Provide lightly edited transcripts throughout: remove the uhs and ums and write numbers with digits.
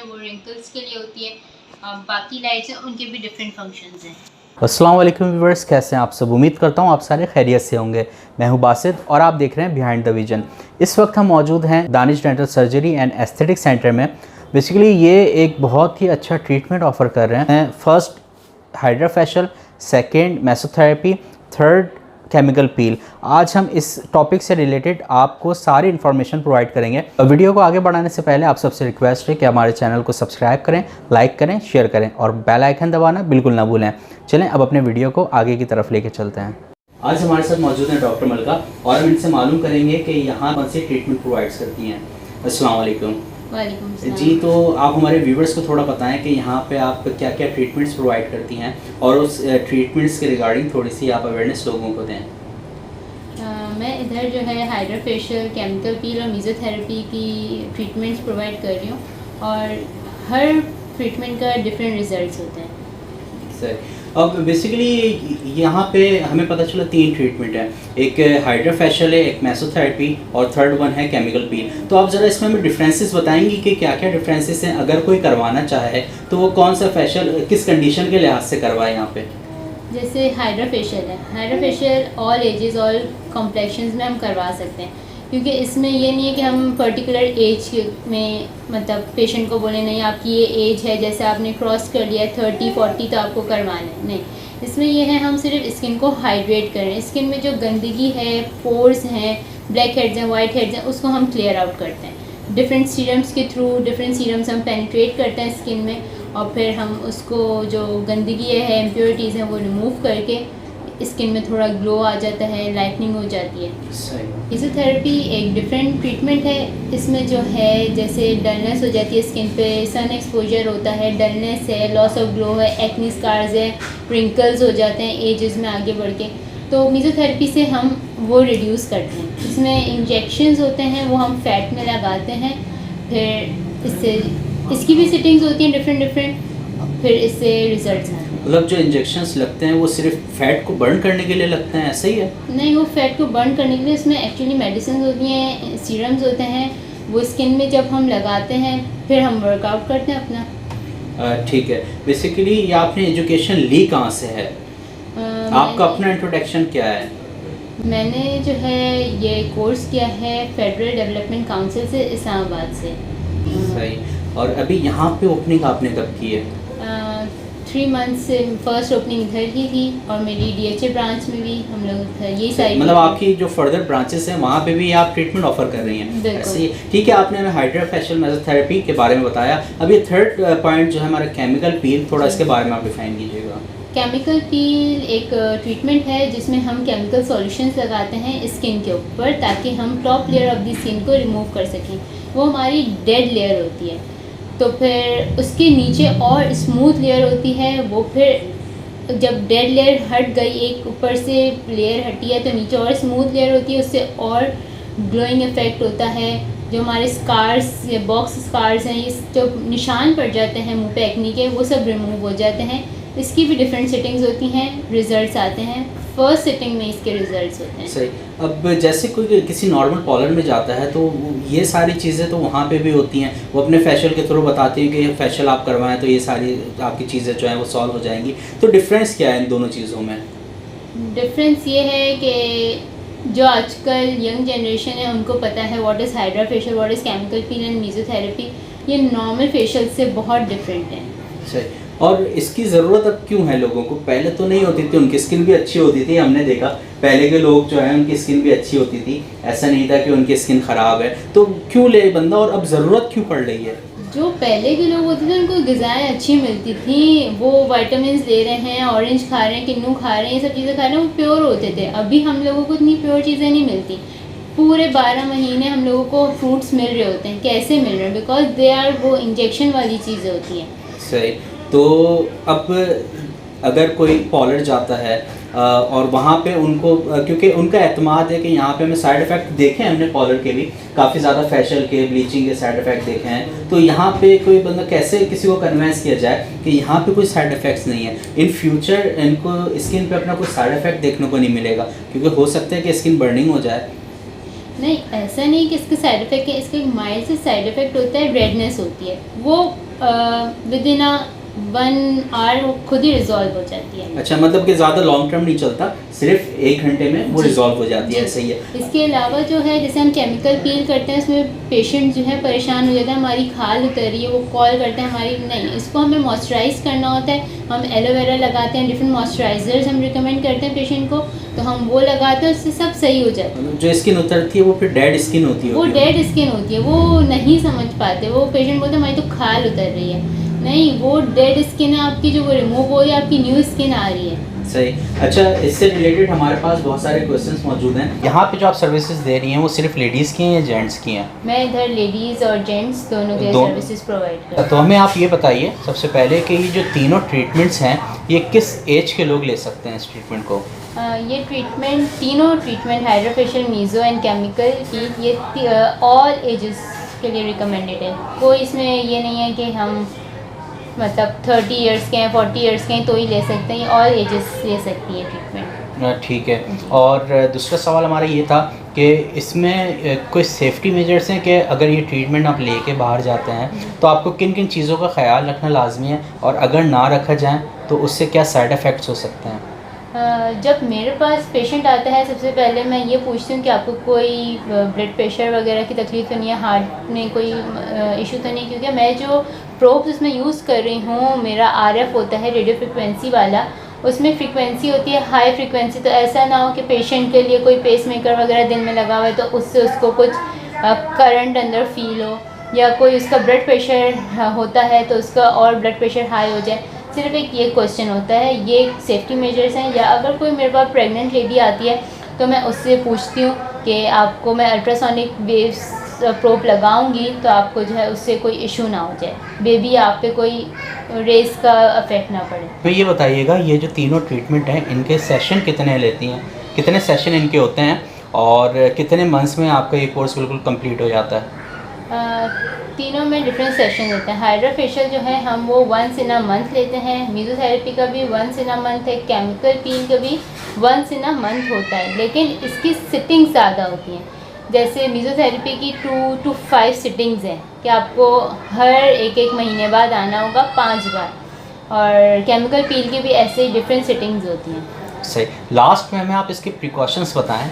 वो रिंकल्स के लिए होती है। बाकी लाइट्स हैं उनके भी डिफरेंट फंक्शंस हैं। अस्सलाम वालेकुम व्यूअर्स, कैसे हैं आप सब। उम्मीद करता हूँ आप सारे खैरियत से होंगे। मैं हूँ बासित और आप देख रहे हैं बिहाइंड द विजन। इस वक्त हम मौजूद हैं Danish dental surgery and aesthetic centre में। बेसिकली ये एक बहुत ही अच्छा ट्रीटमेंट ऑफ़र कर रहे हैं। First hydra facial, second mesotherapy, third chemical peel. आज हम इस टॉपिक से रिलेटेड आपको सारी इन्फॉर्मेशन प्रोवाइड करेंगे। वीडियो को आगे बढ़ाने से पहले आप सबसे रिक्वेस्ट है कि हमारे चैनल को सब्सक्राइब करें, लाइक करें, शेयर करें और बेल आइकन दबाना बिल्कुल ना भूलें। चलें अब अपने वीडियो को आगे की तरफ लेके चलते हैं। आज हमारे साथ मौजूद हैं डॉक्टर मलका और हम इनसे मालूम करेंगे कि यहाँ कौन सी ट्रीटमेंट प्रोवाइड करती हैं। अस्सलाम वालेकुम। वालेकुम सलाम। जी, तो आप हमारे व्यूवर्स को थोड़ा बताएं कि यहाँ पे आप क्या क्या ट्रीटमेंट्स प्रोवाइड करती हैं और उस ट्रीटमेंट्स के रिगार्डिंग थोड़ी सी आप अवेयरनेस लोगों को दें। मैं इधर जो है हाइड्रा फेशियल, केमिकल पील और मेसोथेरेपी की ट्रीटमेंट्स प्रोवाइड कर रही हूँ और हर ट्रीटमेंट का डिफरेंट रिजल्ट्स होते हैं। सही। अब बेसिकली यहाँ पे हमें पता चला 3 ट्रीटमेंट है, एक हाइड्रा फेशियल है, एक मेसोथेरेपी और थर्ड वन है केमिकल पील। तो आप ज़रा इसमें हमें डिफरेंसेस बताएंगी कि क्या क्या डिफरेंसेस हैं, अगर कोई करवाना चाहे तो वो कौन सा फेशियल किस कंडीशन के लिहाज से करवाए यहाँ पे। जैसे हाइड्रा फेशियल है, hydra facial all ages all complexions में हम करवा सकते हैं, क्योंकि इसमें ये नहीं है कि हम पर्टिकुलर एज में मतलब पेशेंट को बोले नहीं आपकी ये एज है, जैसे आपने क्रॉस कर लिया 30-40 तो आपको करवाना है, नहीं। इसमें ये है हम सिर्फ स्किन को हाइड्रेट कर रहे हैं। स्किन में जो गंदगी है, पोर्स हैं, ब्लैक हेड्स हैं, वाइट हेड्स हैं, उसको हम क्लियर आउट करते हैं डिफरेंट सीरम्स के थ्रू। डिफरेंट सीरम्स हम पेनिट्रेट करते हैं स्किन में और फिर हम उसको जो गंदगी है, इम्प्योरिटीज़ हैं, वो रिमूव करके स्किन में थोड़ा ग्लो आ जाता है, लाइटनिंग हो जाती है। फिजियोथेरेपी एक डिफरेंट ट्रीटमेंट है। इसमें जो है जैसे डलनेस हो जाती है स्किन पे, सन एक्सपोजर होता है, डलनेस है, लॉस ऑफ ग्लो है, एक्नी स्कार्स है, रिंकल्स हो जाते हैं एजेस में आगे बढ़ के, तो फिजियोथेरेपी से हम वो रिड्यूस करते हैं। इसमें इंजेक्शंस होते हैं वो हम फैट में लगाते हैं, फिर इससे इसकी भी सिटिंग्स होती हैं डिफरेंट, फिर इससे रिजल्ट्स आते हैं। मतलब जो इंजेक्शंस लगते हैं वो सिर्फ फैट को बर्न करने के लिए लगते हैं, ऐसा ही है? नहीं, वो फैट को बर्न करने के लिए इसमें एक्चुअली मेडिसिन होती हैं, सीरम्स होते हैं, वो स्किन में जब हम लगाते हैं फिर हम वर्कआउट करते हैं अपना। ठीक है। बेसिकली ये आपने एजुकेशन ली कहाँ से है? आपका अपना इंट्रोडक्शन क्या है? मैंने जो है ये कोर्स किया है फेडरल डेवलपमेंट काउंसिल से, इस्लामाबाद से। सही। और अभी यहाँ पे ओपनिंग आपने कब की है? 3 मंथ्स से फर्स्ट ओपनिंग इधर ही थी और मेरी DHA ब्रांच में भी हम लोग यही साइड, मतलब आपकी जो फर्दर ब्रांचेस हैं वहाँ पे भी आप ट्रीटमेंट ऑफर कर रही हैं, ऐसे ही? ठीक है। आपने हमें हाइड्रा फेशियल, मेसोथेरेपी के बारे में बताया। अब ये थर्ड पॉइंट जो है हमारा केमिकल पील, थोड़ा इसके बारे में आप डिफाइन कीजिएगा। केमिकल पील एक ट्रीटमेंट है जिसमें हम केमिकल सॉल्यूशंस लगाते हैं स्किन के ऊपर ताकि हम top layer of the skin को रिमूव कर सकें। वो हमारी डेड लेयर होती है, तो फिर उसके नीचे और स्मूथ लेयर होती है। वो फिर जब डेड लेयर हट गई, एक ऊपर से लेयर हटी है, तो नीचे और स्मूथ लेयर होती है, उससे और ग्लोइंग इफेक्ट होता है। जो हमारे स्कार्स या बॉक्स स्कार्स हैं, ये जो निशान पड़ जाते हैं मुंह पे एक्नी के, वो सब रिमूव हो जाते हैं। इसकी भी डिफरेंट सेटिंग्स होती हैं, रिजल्ट्स आते हैं। फर्स्ट सेटिंग में इसके रिजल्ट्स होते हैं। सही। अब जैसे कोई किसी नॉर्मल पार्लर में जाता है तो ये सारी चीज़ें तो वहाँ पे भी होती हैं, वो अपने फेशियल के थ्रू बताते हैं कि ये फेशियल आप करवाएं तो ये सारी आपकी चीज़ें जो हैं वो सॉल्व हो जाएंगी। तो डिफरेंस क्या है इन दोनों चीज़ों में? डिफरेंस ये है कि जो आजकल यंग जनरेशन है उनको पता है what is hydra facial, what is chemical peel and mesotherapy. ये नॉर्मल फेशियल से बहुत डिफरेंट है। सही। और इसकी ज़रूरत अब क्यों है लोगों को? पहले तो नहीं होती थी, उनकी स्किन भी अच्छी होती थी, हमने देखा पहले के लोग जो हैं उनकी स्किन भी अच्छी होती थी, ऐसा नहीं था कि उनकी स्किन ख़राब है। तो क्यों ले बंदा, और अब ज़रूरत क्यों पड़ रही है? जो पहले के लोग होते थे उनको ग़िज़ाएँ अच्छी मिलती थी, वो विटामिन्स ले रहे हैं, ऑरेंज खा रहे हैं, किन्नू खा रहे हैं, ये सब चीज़ें खा रहे हैं, वो प्योर होते थे। अभी हम लोगों को इतनी प्योर चीज़ें नहीं मिलती। पूरे 12 महीने हम लोगों को फ्रूट्स मिल रहे होते हैं। कैसे मिल रहे हैं? बिकॉज दे आर वो इंजेक्शन वाली चीज़ें होती हैं। सही। तो अब अगर कोई पार्लर जाता है और वहाँ पे उनको क्योंकि उनका एतमाद है कि यहाँ पे हमें साइड इफ़ेक्ट देखे हैं, हमने पार्लर के भी काफ़ी ज़्यादा फेशियल के, ब्लीचिंग के साइड इफ़ेक्ट देखे हैं, तो यहाँ पे कोई बंदा कैसे किसी को कन्विंस किया जाए कि यहाँ पे कोई साइड इफ़ेक्ट्स नहीं है, इन फ्यूचर इनको स्किन पे अपना कोई साइड इफ़ेक्ट देखने को नहीं मिलेगा, क्योंकि हो सकता है कि स्किन बर्निंग हो जाए। नहीं, ऐसा नहीं कि इसके साइड इफ़ेक्ट है, इसके माइल्ड से साइड इफ़ेक्ट होता है, रेडनेस होती है, वो विद इन 1 आवर वो खुद ही रिजॉल्व हो जाती है। अच्छा, मतलब कि ज़्यादा लॉन्ग टर्म नहीं चलता, सिर्फ 1 घंटे में वो जी। रिजॉल्व हो जाती है, जी। सही है। इसके अलावा जो है जैसे हम केमिकल पील करते हैं उसमें पेशेंट जो है परेशान हो जाता है, हमारी खाल उतर रही है, वो कॉल करते हैं हमारी नहीं, इसको हमें मॉइस्चराइज करना होता है। हम एलोवेरा लगाते हैं, डिफरेंट मॉइस्चराइजर्स हम रिकमेंड करते हैं पेशेंट को, तो हम वो लगाते हैं, उससे सब सही हो जाता है। मतलब जो स्किन उतरती है वो फिर डेड स्किन होती है? वो डेड स्किन होती है, वो नहीं समझ पाते, वो पेशेंट बोलते हैं हमारी तो खाल उतर रही है, नहीं वो डेड स्किन है आपकी, जो वो रिमूव हो रही है, आपकी न्यू स्किन आ रही है। सही। अच्छा, इससे रिलेटेड हमारे पास बहुत सारे क्वेश्चंस मौजूद हैं। यहाँ पे जो आप सर्विसेज दे रही हैं वो सिर्फ लेडीज़ की हैं या जेंट्स की हैं? मैं इधर लेडीज़ और जेंट्स दोनों के सर्विसेज प्रोवाइड करती हूँ। तो हमें आप ये बताइए सबसे पहले कि ये जो तीनों ट्रीटमेंट्स हैं ये किस एज के लोग ले सकते हैं इस ट्रीटमेंट को? ये ट्रीटमेंट, तीनों treatment hydrofacial, meso and chemical की, ये ऑल एजेस के लिए रिकमेंडेड है। कोई इसमें ये नहीं है कि हम मतलब 30 इयर्स के हैं, 40 इयर्स के हैं तो ही ले सकते हैं, ये ऑल एजेस ले सकती है ट्रीटमेंट। ठीक है। और दूसरा सवाल हमारा ये था कि इसमें कोई सेफ्टी मेजर्स हैं कि अगर ये ट्रीटमेंट आप लेके बाहर जाते हैं तो आपको किन किन चीज़ों का ख्याल रखना लाजमी है, और अगर ना रखा जाए तो उससे क्या साइड इफ़ेक्ट्स हो सकते हैं? जब मेरे पास पेशेंट आता है सबसे पहले मैं ये पूछती हूँ कि आपको कोई ब्लड प्रेशर वगैरह की तकलीफ तो नहीं है, हार्ट में कोई इशू तो नहीं, क्योंकि मैं जो प्रोब्स उसमें यूज़ कर रही हूँ मेरा RF होता है, रेडियो फ्रिक्वेंसी वाला, उसमें फ्रीक्वेंसी होती है हाई फ्रीक्वेंसी, तो ऐसा ना हो कि पेशेंट के लिए कोई पेसमेकर वगैरह दिन में लगा हुआ है तो उससे उसको कुछ करंट अंदर फील हो, या कोई उसका ब्लड प्रेशर होता है तो उसका और ब्लड प्रेशर हाई हो जाए। सिर्फ एक ये क्वेश्चन होता है, ये सेफ्टी मेजर्स हैं। या अगर कोई मेरे पास प्रेग्नेंट लेडी आती है तो मैं उससे पूछती हूँ कि आपको मैं अल्ट्रासोनिक वेव्स प्रोब लगाऊंगी तो आपको जो है उससे कोई इशू ना हो जाए, बेबी आप पे कोई रेस का अफेक्ट ना पड़े। तो ये बताइएगा, ये जो तीनों ट्रीटमेंट हैं इनके सेशन कितने लेती हैं, कितने सेशन इनके होते हैं, और कितने मंथ्स में आपका ये कोर्स बिल्कुल कंप्लीट हो जाता है? तीनों में डिफरेंट सेशन होते हैं। हाइड्रोफेशियल जो है हम वो 1 इन अ मंथ लेते हैं, मीज़ोथेरेपी का भी 1 इन अ मंथ है, केमिकल पील का भी 1 इन अ मंथ होता है, लेकिन इसकी सिटिंग्स ज़्यादा होती हैं। जैसे मीज़ोथेरेपी की 2 to 5 सिटिंग्स हैं कि आपको हर एक महीने बाद आना होगा 5 बार, और केमिकल पील की भी ऐसे ही डिफरेंट सिटिंग्स होती हैं। सही। लास्ट में हमें आप इसके प्रिकॉशंस बताएं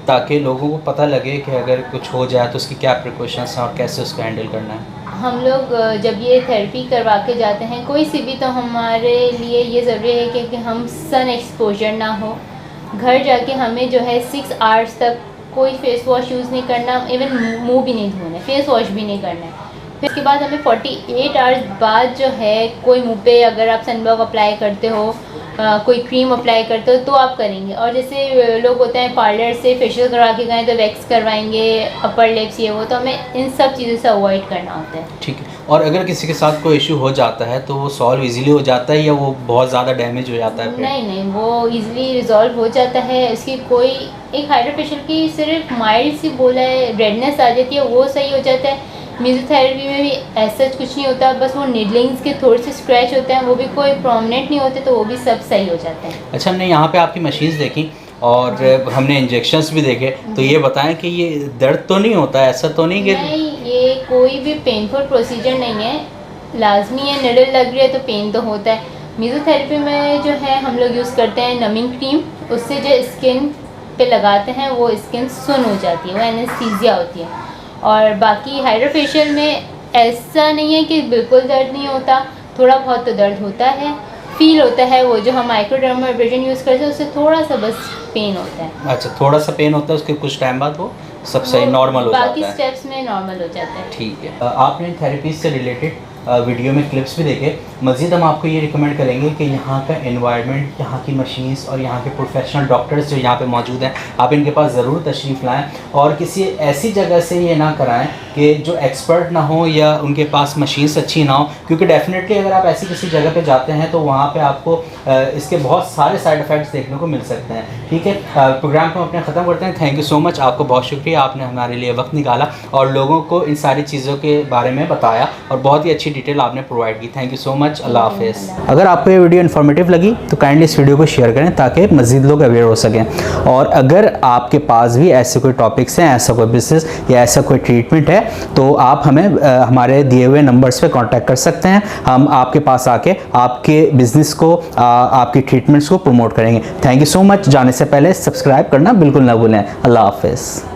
ताकि लोगों को पता लगे कि अगर कुछ हो जाए तो उसकी क्या प्रिकॉशंस हैं और कैसे उसको हैंडल करना है। हम लोग जब ये थेरेपी करवा के जाते हैं कोई सी भी, तो हमारे लिए ये ज़रूरी है कि हम सन एक्सपोजर ना हो। घर जाके हमें जो है 6 आवर्स तक कोई फेस वॉश यूज़ नहीं करना, इवन मुंह भी नहीं धोना है, फेस वॉश भी नहीं करना है। फिर उसके बाद हमें 48 आवर्स बाद जो है कोई मुंह पे अगर आप सनब्लॉक अप्लाई करते हो, कोई क्रीम अप्लाई करते हो तो आप करेंगे। और जैसे लोग होते हैं पार्लर से फेशियल करवा के गए तो वैक्स करवाएंगे, अपर लिप्स ये वो, तो हमें इन सब चीज़ों से अवॉइड करना होता है। ठीक है। और अगर किसी के साथ कोई इशू हो जाता है तो वो सॉल्व इजीली हो जाता है या वो बहुत ज़्यादा डैमेज हो जाता है? नहीं, वो इजीली रिजॉल्व हो जाता है। इसकी कोई एक हाइड्रोफेशियल की सिर्फ माइल्ड सी बोला है रेडनेस आ जाती है, वो सही हो जाता है। मीज़ोथेरेपी में भी ऐसा कुछ नहीं होता, बस वो नीडलिंग्स के थोड़े से स्क्रैच होते हैं, वो भी कोई प्रोमिनेंट नहीं होते, तो वो भी सब सही हो जाते हैं। अच्छा, हमने यहाँ पे आपकी मशीन्स देखी और हमने इंजेक्शंस भी देखे, तो ये बताएं कि ये दर्द तो नहीं होता है? ऐसा तो नहीं कि नहीं, ये कोई भी पेनफुल प्रोसीजर नहीं है। लाजमी है, निडल लग रही है तो पेन तो होता है। मीज़ोथेरेपी में जो है हम लोग यूज़ करते हैं नमिंग क्रीम, उससे जो स्किन पे लगाते हैं वो स्किन सुन हो जाती है, वो एनेस्थीसिया होती है। और बाकी हाइड्रोफेशियल में ऐसा नहीं है कि बिल्कुल दर्द नहीं होता, थोड़ा बहुत तो दर्द होता है, फील होता है। वो जो हम माइक्रोडर्माब्रेशन यूज़ करते हैं उससे थोड़ा सा बस पेन होता है। अच्छा, थोड़ा सा पेन होता है, उसके कुछ टाइम बाद वो सब सही नॉर्मल हो जाता है। बाकी स्टेप्स में नॉर्मल हो जाता है। ठीक है। आपने थेरेपीज से रिलेटेड वीडियो में क्लिप्स भी देखे। मज़ीद हम आपको ये रिकमेंड करेंगे कि यहाँ का एनवायरनमेंट, यहाँ की मशीन्स और यहाँ के प्रोफेशनल डॉक्टर्स जो यहाँ पे मौजूद हैं, आप इनके पास ज़रूर तशरीफ़ लाएं और किसी ऐसी जगह से ये ना कराएं कि जो एक्सपर्ट ना हो या उनके पास मशीन्स अच्छी ना हो, क्योंकि डेफिनेटली अगर आप ऐसी किसी जगह पे जाते हैं तो वहाँ पे आपको इसके बहुत सारे साइड इफ़ेक्ट्स देखने को मिल सकते हैं। ठीक है, प्रोग्राम को हम अपने ख़त्म करते हैं। थैंक यू सो मच, आपको बहुत शुक्रिया, आपने हमारे लिए वक्त निकाला और लोगों को इन सारी चीज़ों के बारे में बताया और बहुत ही अच्छी डिटेल आपने प्रोवाइड की। Thank you so much. अल्लाह हाफिज़। अगर आपको ये वीडियो इन्फॉर्मेटिव लगी तो काइंडली इस वीडियो को शेयर करें ताकि मज़ीद लोग अवेयर हो सकें। और अगर आपके पास भी ऐसे कोई टॉपिक्स हैं, ऐसा कोई बिजनेस या ऐसा कोई ट्रीटमेंट है तो आप हमें हमारे दिए हुए नंबर्स पे कांटेक्ट कर सकते हैं। हम आपके पास आके आपके बिजनेस को आपकी ट्रीटमेंट्स को प्रमोट करेंगे। Thank you so much. जाने से पहले सब्सक्राइब करना बिल्कुल ना भूलें। अल्लाह हाफिज़।